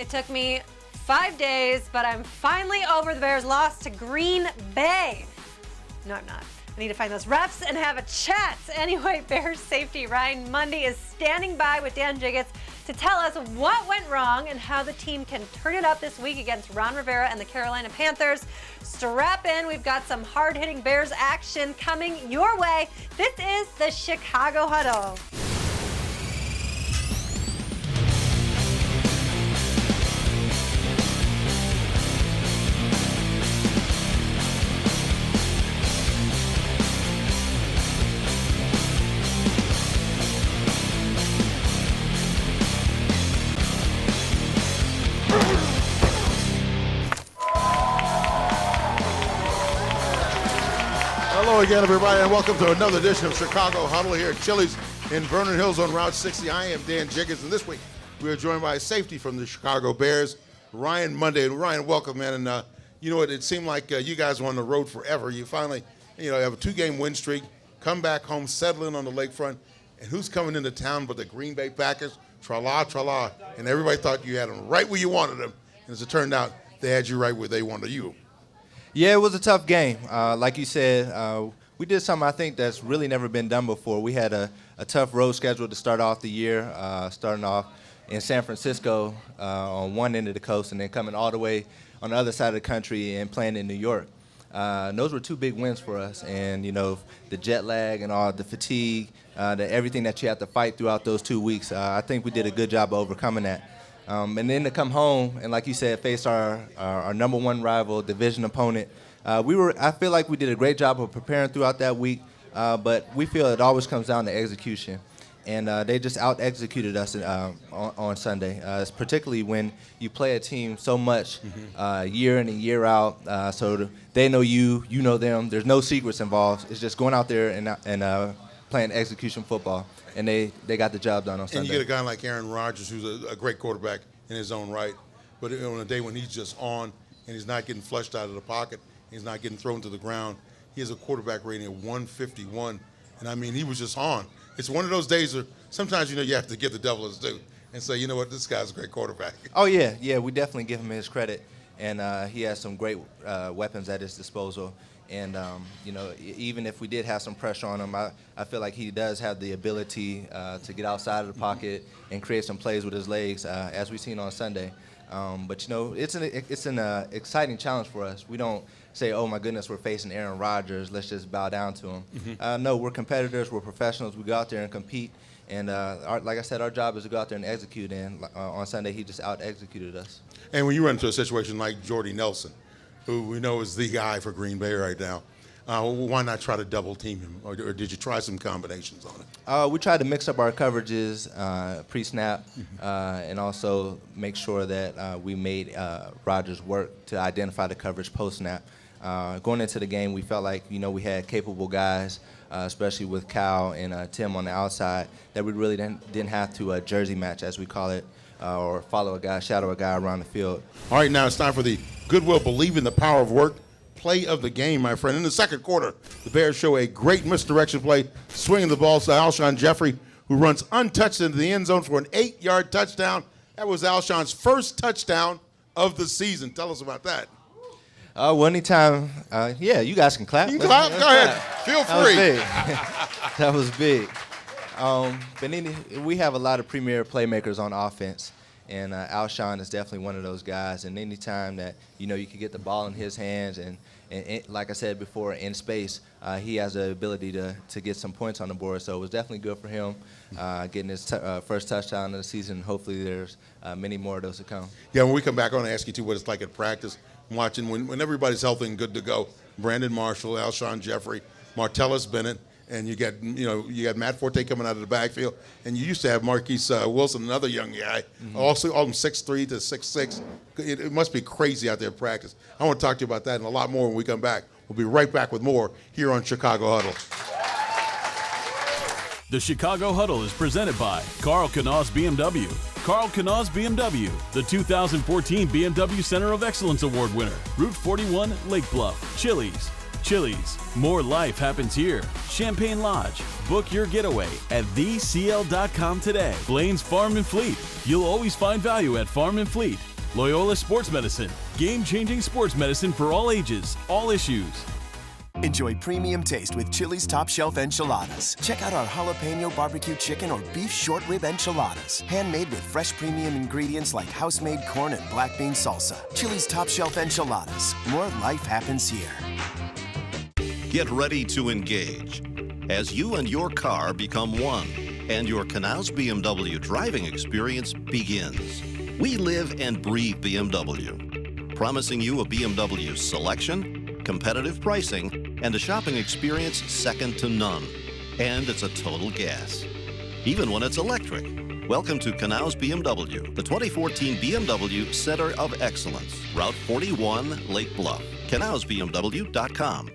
It took me 5 days, but I'm finally over the Bears' loss to Green Bay. No, I'm not. I need to find those refs and have a chat. Anyway, Bears safety Ryan Mundy is standing by with Dan Jiggets to tell us what went wrong and how the team can turn it up this week against Ron Rivera and the Carolina Panthers. Strap in. We've got some hard-hitting Bears action coming your way. This is the Chicago Huddle. Hello again, everybody, and welcome to another edition of Chicago Huddle here at Chili's in Vernon Hills on Route 60. I am Dan Jiggets, and this week we are joined by safety from the Chicago Bears, Ryan Mundy. And Ryan, welcome, man. And you know what? It seemed like you guys were on the road forever. You finally, have a 2-game win streak, come back home, settle in on the lakefront, and who's coming into town but the Green Bay Packers? Tra-la, tra-la. And everybody thought you had them right where you wanted them. And as it turned out, they had you right where they wanted you. Yeah, it was a tough game. Like you said, we did something I think that's really never been done before. We had a tough road schedule to start off the year, starting off in San Francisco on one end of the coast and then coming all the way on the other side of the country and playing in New York. And those were 2 big wins for us. And, the jet lag and all the fatigue, everything that you have to fight throughout those 2 weeks, I think we did a good job of overcoming that. And then to come home and, like you said, face our number one rival, division opponent, I feel like we did a great job of preparing throughout that week, but we feel it always comes down to execution. And they just out-executed us on Sunday, particularly when you play a team so much year in and year out. So they know you know them. There's no secrets involved. It's just going out there and playing execution football. And they got the job done on Sunday. And you get a guy like Aaron Rodgers, who's a great quarterback in his own right. But on a day when he's just on and he's not getting flushed out of the pocket, he's not getting thrown to the ground, he has a quarterback rating of 151. And, I mean, he was just on. It's one of those days where sometimes, you have to give the devil his due and say, you know what, this guy's a great quarterback. Oh, yeah. Yeah, we definitely give him his credit. And he has some great weapons at his disposal. And, even if we did have some pressure on him, I feel like he does have the ability to get outside of the pocket and create some plays with his legs, as we've seen on Sunday. But, it's an exciting challenge for us. We don't say, oh, my goodness, we're facing Aaron Rodgers. Let's just bow down to him. No, we're competitors. We're professionals. We go out there and compete. And, like I said, our job is to go out there and execute. And on Sunday, he just out-executed us. And when you run into a situation like Jordy Nelson, who we know is the guy for Green Bay right now, why not try to double team him? Or did you try some combinations on it? We tried to mix up our coverages pre-snap and also make sure that we made Rodgers work to identify the coverage post-snap. Going into the game, we felt like, we had capable guys, especially with Kyle and Tim on the outside, that we really didn't have to jersey match, as we call it, or follow a guy, shadow a guy around the field. All right, now it's time for the Goodwill Believe in the Power of Work play of the game, my friend. In the second quarter, the Bears show a great misdirection play, swinging the ball to Alshon Jeffrey, who runs untouched into the end zone for an 8-yard touchdown. That was Alshon's first touchdown of the season. Tell us about that. Well, anytime, you guys can clap. You can clap. Go ahead. Feel free. That was big. But we have a lot of premier playmakers on offense, and Alshon is definitely one of those guys. And anytime that, you can get the ball in his hands and like I said before, in space, he has the ability to get some points on the board. So it was definitely good for him getting his first touchdown of the season. Hopefully there's many more of those to come. Yeah, when we come back, I want to ask you, too, what it's like at practice, watching when everybody's healthy and good to go. Brandon Marshall, Alshon Jeffrey, Martellus Bennett, and you got Matt Forte coming out of the backfield, and you used to have Marquise Wilson, another young guy, also all from 6'3" to 6'6". It must be crazy out there in practice. I want to talk to you about that and a lot more when we come back. We'll be right back with more here on Chicago Huddle. The Chicago Huddle is presented by Carl Knaus BMW. Carl Knaus BMW, the 2014 BMW Center of Excellence Award winner. Route 41, Lake Bluff. Chili's. More life happens here. Champagne Lodge. Book your getaway at thecl.com today. Blaine's Farm and Fleet. You'll always find value at Farm and Fleet. Loyola Sports Medicine, game-changing sports medicine for all ages, all issues. Enjoy premium taste with Chili's top shelf enchiladas. Check out our jalapeno barbecue chicken or beef short rib enchiladas. Handmade with fresh premium ingredients like house-made corn and black bean salsa. Chili's top shelf enchiladas. More life happens here. Get ready to engage as you and your car become one and your Canals BMW driving experience begins. We live and breathe BMW, promising you a BMW selection, competitive pricing, and a shopping experience second to none. And it's a total gas, even when it's electric. Welcome to Canals BMW, the 2014 BMW Center of Excellence, Route 41, Lake Bluff. CanalsBMW.com.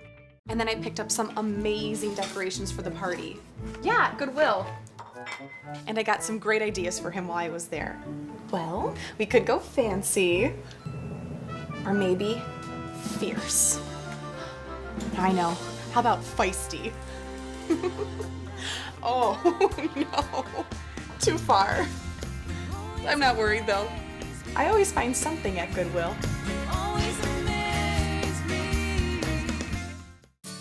And then I picked up some amazing decorations for the party. Yeah, Goodwill. And I got some great ideas for him while I was there. Well, we could go fancy, or maybe fierce. I know. How about feisty? Oh, no. Too far. I'm not worried, though. I always find something at Goodwill.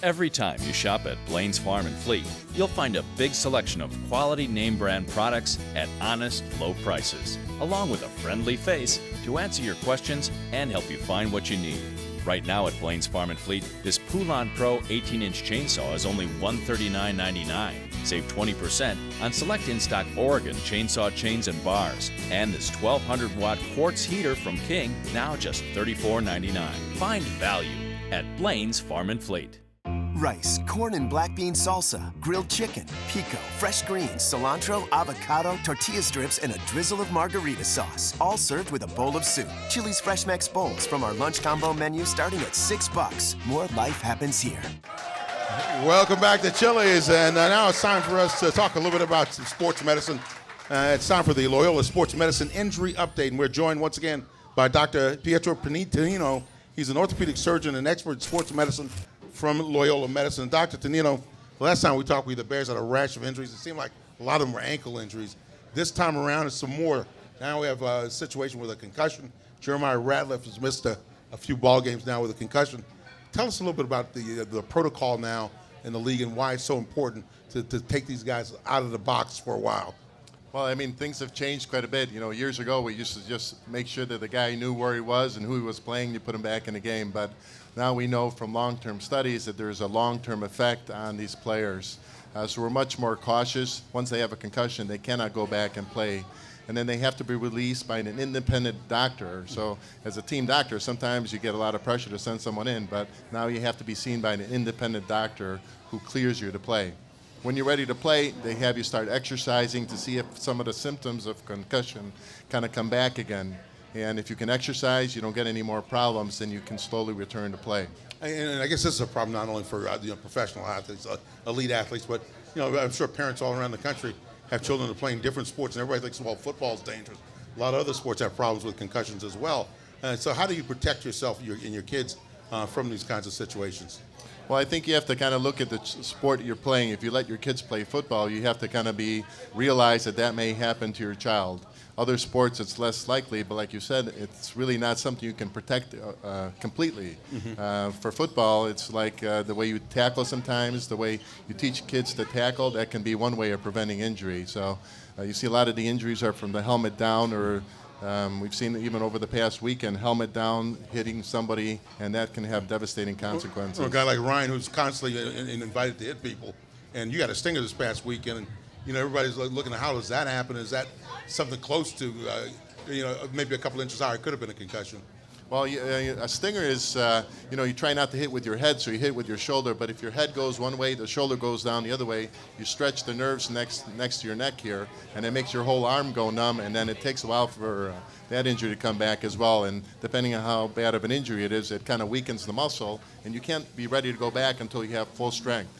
Every time you shop at Blaine's Farm and Fleet, you'll find a big selection of quality name brand products at honest, low prices, along with a friendly face to answer your questions and help you find what you need. Right now at Blaine's Farm and Fleet, this Poulon Pro 18-inch chainsaw is only $139.99. Save 20% on select in-stock Oregon chainsaw chains and bars. And this 1,200-watt quartz heater from King, now just $34.99. Find value at Blaine's Farm and Fleet. Rice, corn and black bean salsa, grilled chicken, pico, fresh greens, cilantro, avocado, tortilla strips, and a drizzle of margarita sauce. All served with a bowl of soup. Chili's Fresh Max Bowls from our lunch combo menu starting at $6. More life happens here. Welcome back to Chili's, and now it's time for us to talk a little bit about some sports medicine. It's time for the Loyola Sports Medicine Injury Update, and we're joined once again by Dr. Pietro Tonino. He's an orthopedic surgeon and expert in sports medicine from Loyola Medicine. Dr. Tonino, the last time we talked, the Bears had a rash of injuries. It seemed like a lot of them were ankle injuries. This time around, it's some more. Now we have a situation with a concussion. Jeremiah Ratliff has missed a few ball games now with a concussion. Tell us a little bit about the protocol now in the league and why it's so important to take these guys out of the box for a while. Well, I mean, things have changed quite a bit. You know, years ago, we used to just make sure that the guy knew where he was and who he was playing to put him back in the game. But now we know from long-term studies that there's a long-term effect on these players. So we're much more cautious. Once they have a concussion, they cannot go back and play. And then they have to be released by an independent doctor. So as a team doctor, sometimes you get a lot of pressure to send someone in, but now you have to be seen by an independent doctor who clears you to play. When you're ready to play, they have you start exercising to see if some of the symptoms of concussion kind of come back again. And if you can exercise, you don't get any more problems, then you can slowly return to play. And I guess this is a problem not only for professional athletes, elite athletes, but I'm sure parents all around the country have children that are playing different sports, and everybody thinks, well, football's dangerous. A lot of other sports have problems with concussions as well. So how do you protect yourself and your kids from these kinds of situations? Well, I think you have to kind of look at the sport you're playing. If you let your kids play football, you have to kind of realize that may happen to your child. Other sports, it's less likely, but like you said, it's really not something you can protect completely. Mm-hmm. For football, it's like the way you tackle sometimes, the way you teach kids to tackle, that can be one way of preventing injury. So you see a lot of the injuries are from the helmet down, or we've seen even over the past weekend, helmet down, hitting somebody, and that can have devastating consequences. Or a guy like Ryan who's constantly invited to hit people, and you got a stinger this past weekend, and everybody's looking at how does that happen? Is that something close to, maybe a couple inches higher? It could have been a concussion. Well, a stinger is, you try not to hit with your head, so you hit with your shoulder. But if your head goes one way, the shoulder goes down the other way, you stretch the nerves next to your neck here, and it makes your whole arm go numb, and then it takes a while for that injury to come back as well. And depending on how bad of an injury it is, it kind of weakens the muscle, and you can't be ready to go back until you have full strength.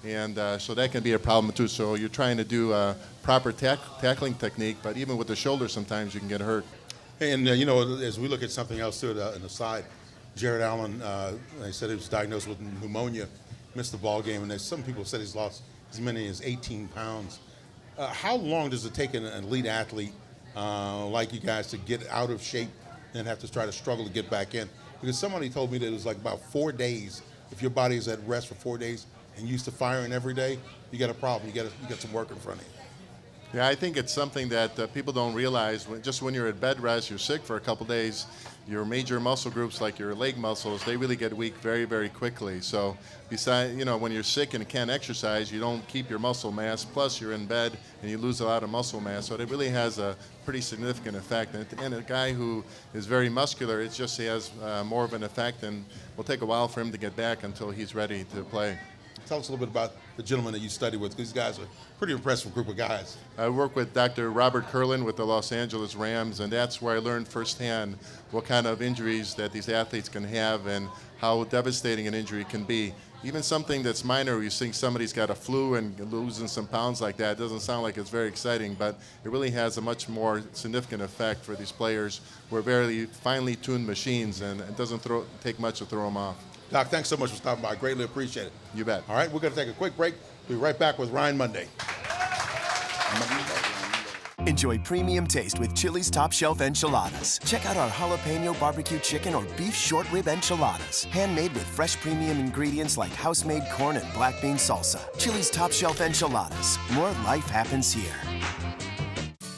And so that can be a problem too. So you're trying to do a proper tackling technique, but even with the shoulder, sometimes you can get hurt. And, as we look at something else too, in the side, Jared Allen, they said he was diagnosed with pneumonia, missed the ball game, and some people said he's lost as many as 18 pounds. How long does it take an elite athlete like you guys to get out of shape and have to try to struggle to get back in. Because somebody told me that it was like about 4 days. If your body is at rest for 4 days and used to firing every day, you got a problem. You got some work in front of you. Yeah, I think it's something that people don't realize. Just when you're at bed rest, you're sick for a couple days, your major muscle groups like your leg muscles, they really get weak very, very quickly. So besides, when you're sick and can't exercise, you don't keep your muscle mass. Plus, you're in bed and you lose a lot of muscle mass. So it really has a pretty significant effect. And a guy who is very muscular, it's just he has more of an effect, and will take a while for him to get back until he's ready to play. Tell us a little bit about the gentleman that you study with. These guys are a pretty impressive group of guys. I work with Dr. Robert Curlin with the Los Angeles Rams, and that's where I learned firsthand what kind of injuries that these athletes can have and how devastating an injury can be. Even something that's minor, you think somebody's got a flu and losing some pounds like that, it doesn't sound like it's very exciting, but it really has a much more significant effect for these players. We're very finely tuned machines, and it doesn't take much to throw them off. Doc, thanks so much for stopping by. I greatly appreciate it. You bet. All right, we're going to take a quick break. We'll be right back with Ryan Monday. Enjoy premium taste with Chili's top shelf enchiladas. Check out our jalapeno barbecue chicken or beef short rib enchiladas. Handmade with fresh premium ingredients like house-made corn and black bean salsa. Chili's top shelf enchiladas. More life happens here.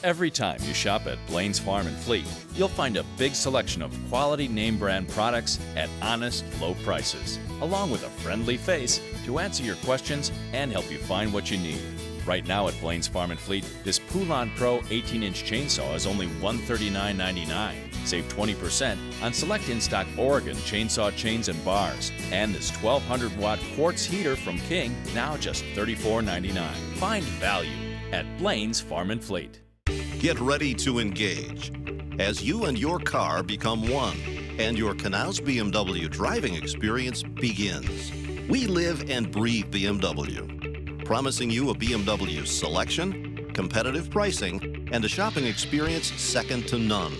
Every time you shop at Blaine's Farm and Fleet, you'll find a big selection of quality name brand products at honest, low prices, along with a friendly face to answer your questions and help you find what you need. Right now at Blaine's Farm and Fleet, this Poulan Pro 18-inch chainsaw is only $139.99. Save 20% on select in-stock Oregon chainsaw chains and bars. And this 1,200-watt quartz heater from King, now just $34.99. Find value at Blaine's Farm and Fleet. Get ready to engage as you and your car become one and your Knaus BMW driving experience begins. We live and breathe BMW, promising you a BMW selection, competitive pricing, and a shopping experience second to none.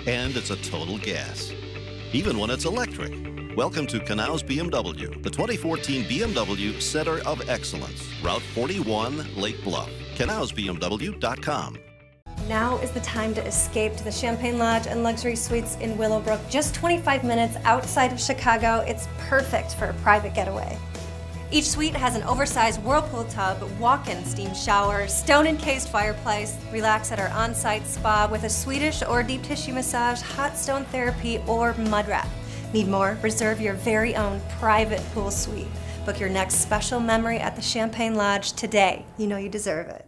And it's a total gas, even when it's electric. Welcome to Knaus BMW, the 2014 BMW Center of Excellence, Route 41, Lake Bluff. KnausBMW.com. Now is the time to escape to the Champagne Lodge and Luxury Suites in Willowbrook. Just 25 minutes outside of Chicago. It's perfect for a private getaway. Each suite has an oversized whirlpool tub, walk-in steam shower, stone-encased fireplace, relax at our on-site spa with a Swedish or deep tissue massage, hot stone therapy, or mud wrap. Need more? Reserve your very own private pool suite. Book your next special memory at the Champagne Lodge today. You know you deserve it.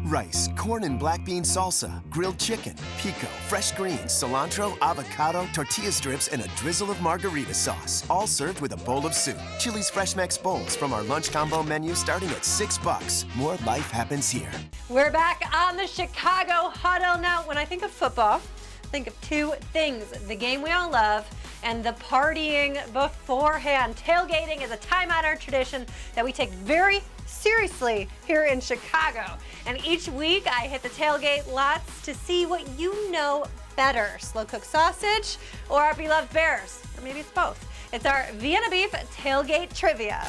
Rice, corn and black bean salsa, grilled chicken, pico, fresh greens, cilantro, avocado, tortilla strips, and a drizzle of margarita sauce. All served with a bowl of soup. Chili's Fresh Mex Bowls from our lunch combo menu starting at $6. More life happens here. We're back on the Chicago Huddle. Now, when I think of football, I think of two things: the game we all love and the partying beforehand. Tailgating is a time-honored tradition that we take very seriously here in Chicago. And each week I hit the tailgate lots to see what you know better: slow-cooked sausage or our beloved Bears, or maybe it's both. It's our Vienna Beef Tailgate Trivia.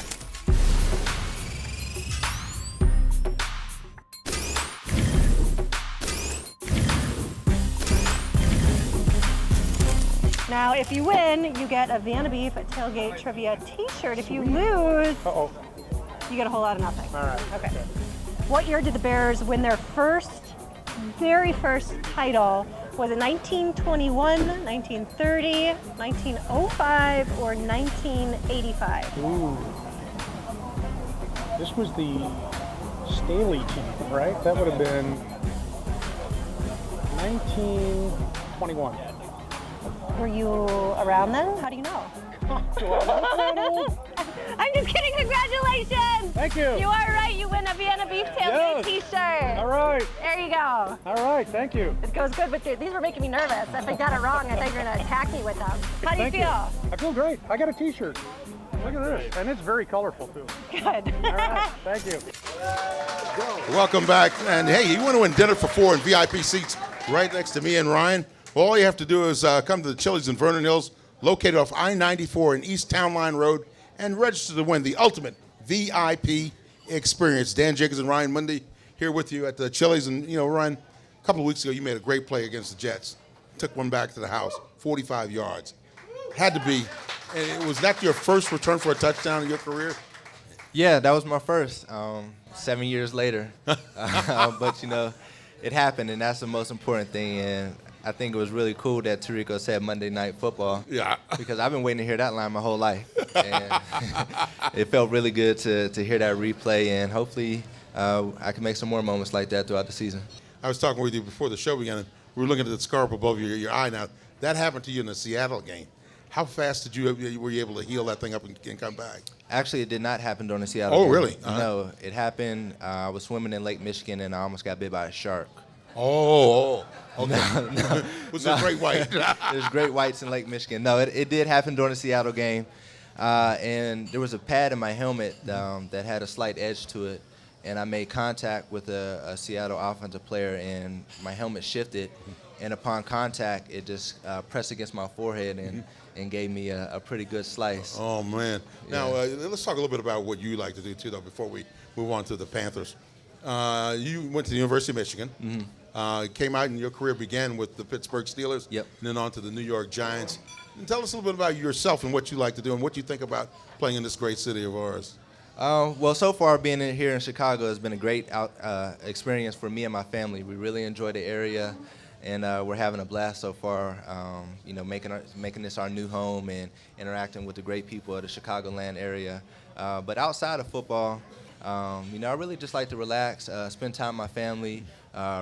Now, if you win, you get a Vienna Beef Tailgate Trivia t-shirt. If you lose, you get a whole lot of nothing. All right. Okay. What year did the Bears win their very first title? Was it 1921, 1930, 1905, or 1985? Ooh. This was the Staley team, right? That would have been 1921. Were you around then? How do you know? I'm just kidding. Congratulations! Thank you. You are right. You win a Vienna Beef Tailgate t-shirt. All right. There you go. All right. Thank you. It goes good with you. These were making me nervous. If I got it wrong, I thought you were going to attack me with them. How do you feel? I feel great. I got a t-shirt. Look at this. And it's very colorful, too. Good. All right. Thank you. Welcome back. And hey, you want to win dinner for four in VIP seats right next to me and Ryan? Well, all you have to do is come to the Chili's in Vernon Hills, located off I-94 in East Town Line Road, and register to win the ultimate VIP experience. Dan Jacobs and Ryan Mundy here with you at the Chili's. And, you know, Ryan, A couple of weeks ago, you made a great play against the Jets. Took one back to the house, 45 yards. Had to be. And was that your first return for a touchdown in your career? Yeah, that was my first. 7 years later, but it happened, and that's the most important thing. And I think it was really cool that Tirico said Monday Night Football. Yeah. Because I've been waiting to hear that line my whole life, and it felt really good to hear that replay. And hopefully, I can make some more moments like that throughout the season. I was talking with you before the show began, and we were looking at the scarf above your eye. Now that happened to you in the Seattle game. How fast were you able to heal that thing up and come back? Actually, it did not happen during the Seattle game. Oh, really? No, it happened. I was swimming in Lake Michigan, and I almost got bit by a shark. Oh, okay. No. Was it great white? There's great whites in Lake Michigan. No, it did happen during the Seattle game. And there was a pad in my helmet that had a slight edge to it. And I made contact with a Seattle offensive player, and my helmet shifted. And upon contact, it just pressed against my forehead and gave me a pretty good slice. Oh, man. Yeah. Now, let's talk a little bit about what you like to do, too, though, before we move on to the Panthers. You went to the University of Michigan. Mm-hmm. Came out, and your career began with the Pittsburgh Steelers. Yep. And then on to the New York Giants. And tell us a little bit about yourself and what you like to do and what you think about playing in this great city of ours. Well, so far being here in Chicago has been a great experience for me and my family. We really enjoy the area, and we're having a blast so far. Making this our new home and interacting with the great people of the Chicagoland area. But outside of football, I really just like to relax, spend time with my family,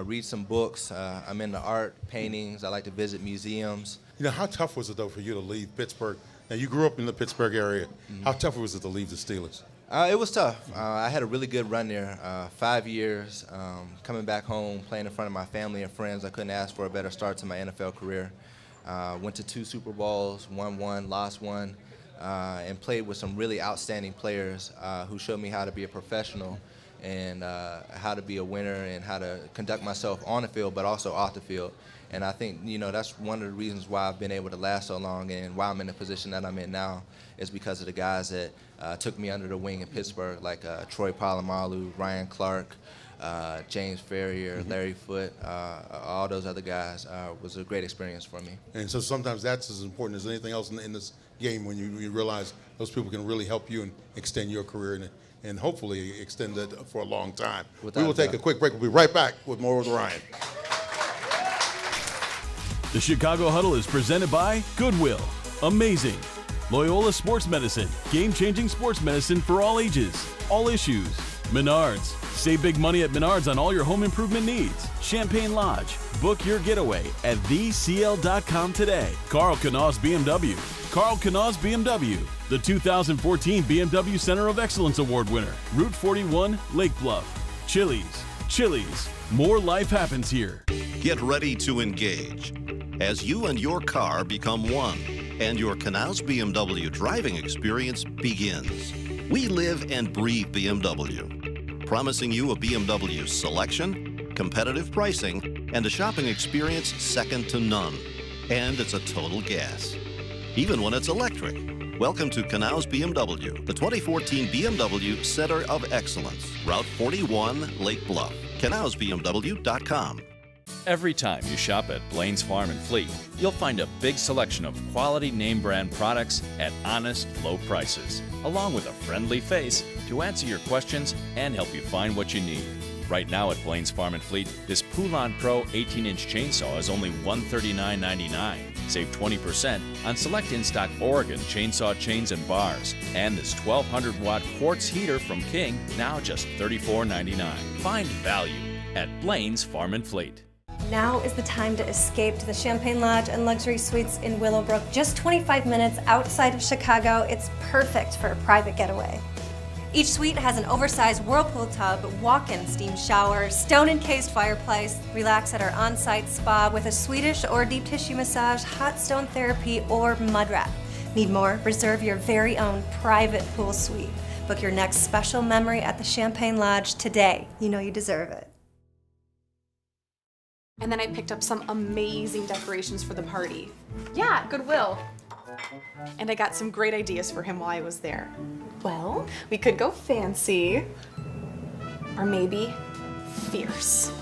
read some books. I'm into art, paintings. I like to visit museums. How tough was it, though, for you to leave Pittsburgh? Now, you grew up in the Pittsburgh area. Mm-hmm. How tough was it to leave the Steelers? It was tough. I had a really good run there, 5 years, coming back home, playing in front of my family and friends. I couldn't ask for a better start to my NFL career. Went to 2 Super Bowls, won 1, lost 1, and played with some really outstanding players who showed me how to be a professional and how to be a winner and how to conduct myself on the field but also off the field. And I think, that's one of the reasons why I've been able to last so long and why I'm in the position that I'm in now is because of the guys that took me under the wing in Pittsburgh, like Troy Polamalu, Ryan Clark, James Ferrier, mm-hmm. Larry Foote, all those other guys. Was a great experience for me. And so sometimes that's as important as anything else in this game when you realize those people can really help you and extend your career and hopefully extend it for a long time. We will take a quick break. We'll be right back with more with Ryan. The Chicago Huddle is presented by Goodwill, Amazing, Loyola Sports Medicine, game-changing sports medicine for all ages, all issues, Menards, save big money at Menards on all your home improvement needs, Champagne Lodge, book your getaway at thecl.com today, Carl Knaus BMW, the 2014 BMW Center of Excellence Award winner, Route 41, Lake Bluff, Chili's, more life happens here. Get ready to engage as you and your car become one and your Knaus BMW driving experience begins. We live and breathe BMW, promising you a BMW selection, competitive pricing, and a shopping experience second to none. And it's a total gas, even when it's electric. Welcome to Knaus BMW, the 2014 BMW Center of Excellence, Route 41, Lake Bluff. KnausBMW.com. Every time you shop at Blaine's Farm and Fleet, you'll find a big selection of quality name brand products at honest, low prices, along with a friendly face to answer your questions and help you find what you need. Right now at Blaine's Farm and Fleet, this Poulon Pro 18-inch chainsaw is only $139.99. Save 20% on select in-stock Oregon chainsaw chains and bars. And this 1,200-watt quartz heater from King, now just $34.99. Find value at Blaine's Farm and Fleet. Now is the time to escape to the Champagne Lodge and Luxury Suites in Willowbrook. Just 25 minutes outside of Chicago, it's perfect for a private getaway. Each suite has an oversized whirlpool tub, walk-in steam shower, stone-encased fireplace, relax at our on-site spa with a Swedish or deep tissue massage, hot stone therapy, or mud wrap. Need more? Reserve your very own private pool suite. Book your next special memory at the Champagne Lodge today. You know you deserve it. And then I picked up some amazing decorations for the party. Yeah, Goodwill. And I got some great ideas for him while I was there. Well, we could go fancy, or maybe fierce.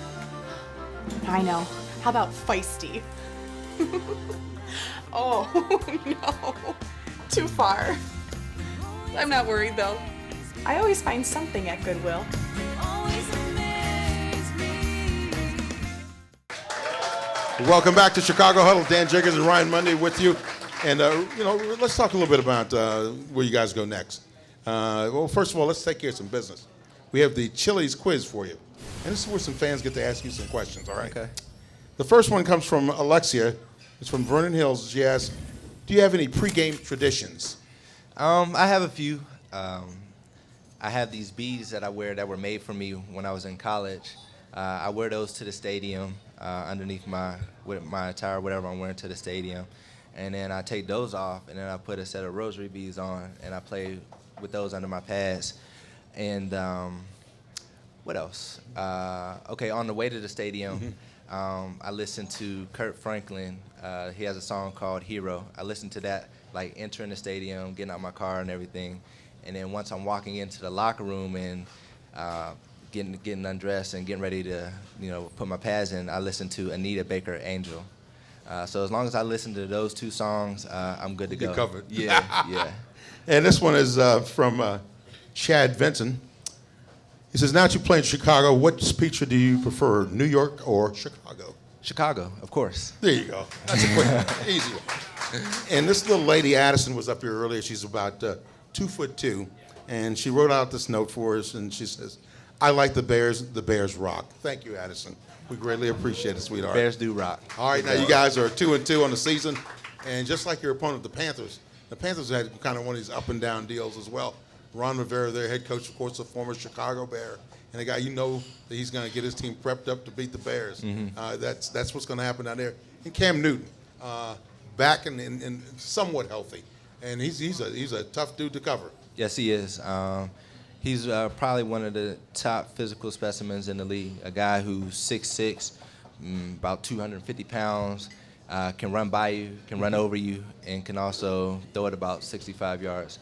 I know. How about feisty? Oh, no. Too far. I'm not worried, though. I always find something at Goodwill. Welcome back to Chicago Huddle. Dan Jiggers and Ryan Monday with you. And, let's talk a little bit about where you guys go next. Well, first of all, let's take care of some business. We have the Chili's quiz for you. And this is where some fans get to ask you some questions, all right? Okay. The first one comes from Alexia. It's from Vernon Hills. She asks, do you have any pregame traditions? I have a few. I have these beads that I wear that were made for me when I was in college. I wear those to the stadium underneath my attire, whatever I'm wearing to the stadium. And then I take those off, and then I put a set of rosary beads on, and I play with those under my pads. And what else? Okay, on the way to the stadium, I listened to Kurt Franklin. He has a song called Hero. I listened to that, like entering the stadium, getting out my car and everything. And then once I'm walking into the locker room and getting undressed and getting ready to, put my pads in, I listen to Anita Baker, Angel. So as long as I listen to those two songs, I'm good to go. You're covered. Yeah. And this one is from Chad Vinson. He says, now that you play in Chicago, which pizza do you prefer, New York or Chicago? Chicago, of course. There you go. That's a quick one. Easy one. And this little lady, Addison, was up here earlier. She's about 2'2", and she wrote out this note for us, and she says, I like the Bears. The Bears rock. Thank you, Addison. We greatly appreciate it, sweetheart. Bears do rock. All right, now you guys are 2-2 on the season, and just like your opponent, the Panthers had kind of one of these up and down deals as well. Ron Rivera, their head coach, of course, a former Chicago Bear, and a guy that he's going to get his team prepped up to beat the Bears. That's what's going to happen down there. And Cam Newton, back and somewhat healthy, and he's a tough dude to cover. Yes, he is. He's probably one of the top physical specimens in the league. A guy who's 6'6", about 250 pounds, can run by you, can run over you, and can also throw it about 65 yards.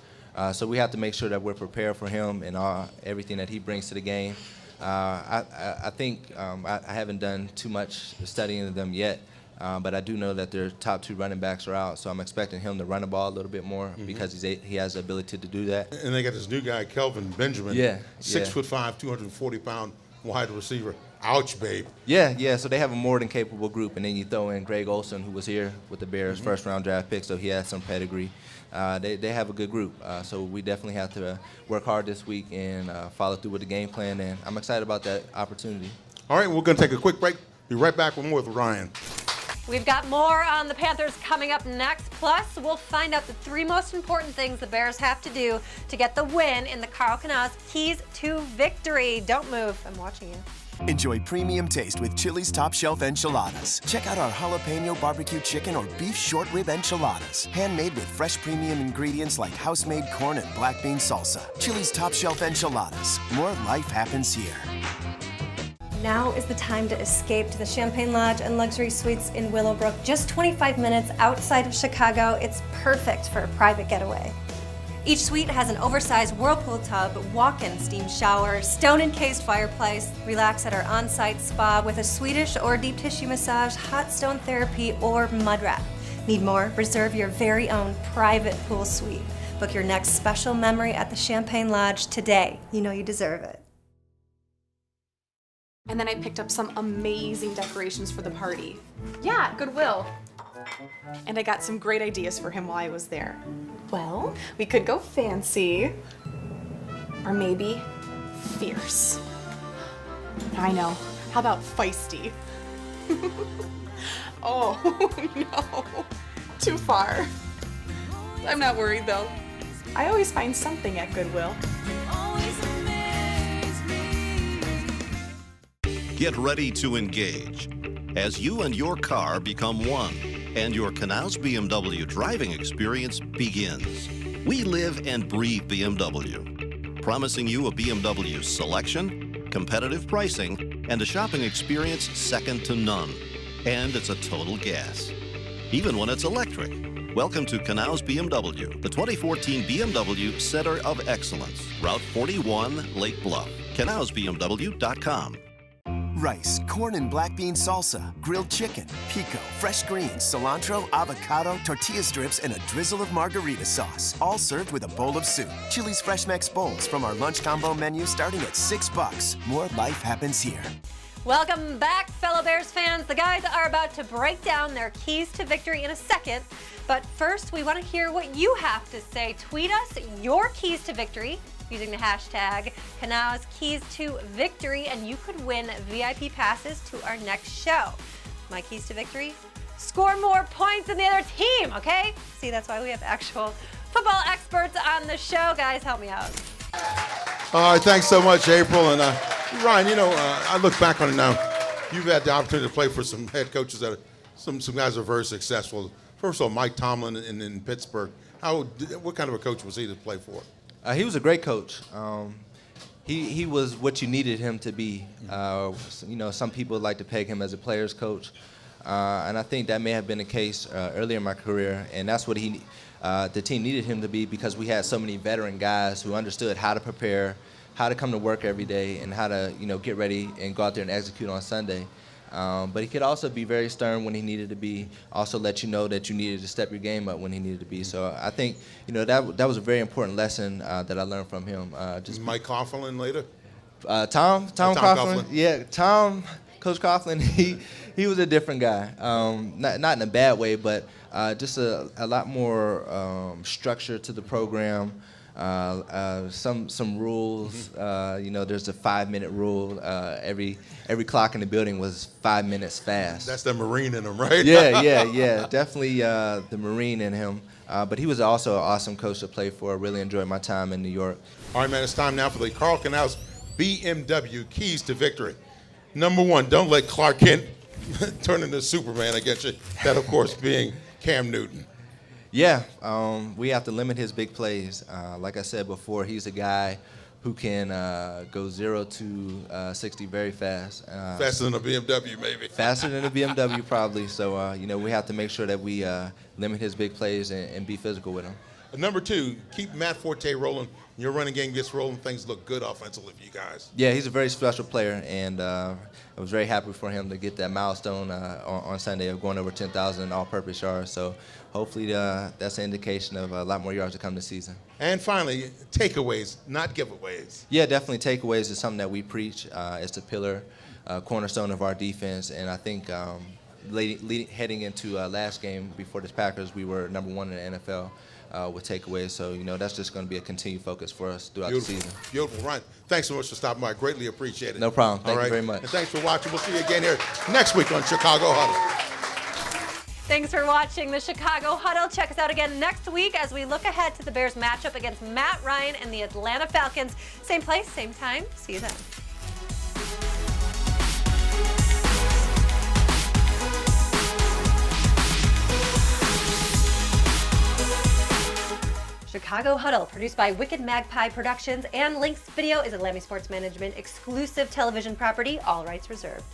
So we have to make sure that we're prepared for him and everything that he brings to the game. I think I haven't done too much studying of them yet, but I do know that their top two running backs are out, so I'm expecting him to run the ball a little bit more because he has the ability to do that. And they got this new guy, Kelvin Benjamin, 6'5", 240-pound wide receiver. Ouch, babe. Yeah, so they have a more than capable group, and then you throw in Greg Olson, who was here with the Bears, first-round draft pick, so he has some pedigree. They have a good group, so we definitely have to work hard this week and follow through with the game plan, and I'm excited about that opportunity. All right, we're going to take a quick break. Be right back with more with Ryan. We've got more on the Panthers coming up next. Plus, we'll find out the three most important things the Bears have to do to get the win in the Carl Knauss Keys to Victory. Don't move. I'm watching you. Enjoy premium taste with Chili's Top Shelf Enchiladas. Check out our jalapeno barbecue chicken or beef short rib enchiladas. Handmade with fresh premium ingredients like house-made corn and black bean salsa. Chili's Top Shelf Enchiladas. More life happens here. Now is the time to escape to the Champagne Lodge and Luxury Suites in Willowbrook. Just 25 minutes outside of Chicago. It's perfect for a private getaway. Each suite has an oversized whirlpool tub, walk-in steam shower, stone-encased fireplace, relax at our on-site spa with a Swedish or deep tissue massage, hot stone therapy, or mud wrap. Need more? Reserve your very own private pool suite. Book your next special memory at the Champagne Lodge today. You know you deserve it. And then I picked up some amazing decorations for the party. Yeah, Goodwill. And I got some great ideas for him while I was there. Well, we could go fancy, or maybe fierce. I know. How about feisty? Oh, no. Too far. I'm not worried, though. I always find something at Goodwill. Get ready to engage as you and your car become one and your Knauss BMW driving experience begins. We live and breathe BMW, promising you a BMW selection, competitive pricing, and a shopping experience second to none. And it's a total gas, even when it's electric. Welcome to Knauss BMW, the 2014 BMW Center of Excellence, Route 41, Lake Bluff. KnaussBMW.com. rice, corn and black bean salsa, grilled chicken, pico, fresh greens, cilantro, avocado, tortilla strips, and a drizzle of margarita sauce. All served with a bowl of soup. Chili's Fresh Max Bowls from our lunch combo menu starting at $6. More life happens here. Welcome back, fellow Bears fans. The guys are about to break down their keys to victory in a second. But first, we want to hear what you have to say. Tweet us your keys to victory using the hashtag Kanaw's Keys to Victory, and you could win VIP passes to our next show. My keys to victory? Score more points than the other team, okay? See, that's why we have actual football experts on the show. Guys, help me out. All right, thanks so much, April. And Ryan, I look back on it now. You've had the opportunity to play for some head coaches that some guys are very successful. First of all, Mike Tomlin in Pittsburgh. What kind of a coach was he to play for? He was a great coach. He was what you needed him to be. Some people like to peg him as a player's coach, and I think that may have been the case earlier in my career, and that's what the team needed him to be, because we had so many veteran guys who understood how to prepare, how to come to work every day, and how to get ready and go out there and execute on Sunday. But he could also be very stern when he needed to be, also let you know that you needed to step your game up when he needed to be. So I think that was a very important lesson that I learned from him. Mike Coughlin later? Tom Coughlin? Yeah, Coach Coughlin, he was a different guy. Not in a bad way, but just a lot more structure to the program. Some rules. There's a 5-minute rule. Every clock in the building was 5 minutes fast. That's the Marine in him, right? Yeah. Definitely the Marine in him. But he was also an awesome coach to play for. Really enjoyed my time in New York. All right, man, it's time now for the Carl Canals BMW Keys to Victory. Number one, don't let Clark Kent turn into Superman against you. That, of course, being Cam Newton. Yeah, we have to limit his big plays. Like I said before, he's a guy who can go 0 to 60 very fast. Faster than a BMW, maybe. Faster than a BMW, probably. So, we have to make sure that we limit his big plays and be physical with him. Number two, keep Matt Forte rolling. Your running game gets rolling. Things look good offensively for you guys. Yeah, he's a very special player, and I was very happy for him to get that milestone on Sunday of going over 10,000 all-purpose yards. So hopefully that's an indication of a lot more yards to come this season. And finally, takeaways, not giveaways. Yeah, definitely takeaways is something that we preach. It's the pillar, cornerstone of our defense, and I think heading into last game before the Packers, we were number one in the NFL. With takeaways, so that's just going to be a continued focus for us throughout the season. Beautiful, Ryan. Thanks so much for stopping by. Greatly appreciate it. No problem. Thank you very much. And thanks for watching. We'll see you again here next week on Chicago Huddle. Thanks for watching the Chicago Huddle. Check us out again next week as we look ahead to the Bears matchup against Matt Ryan and the Atlanta Falcons. Same place, same time. See you then. Chicago Huddle, produced by Wicked Magpie Productions, and Lynx Video is a Lammy Sports Management exclusive television property, all rights reserved.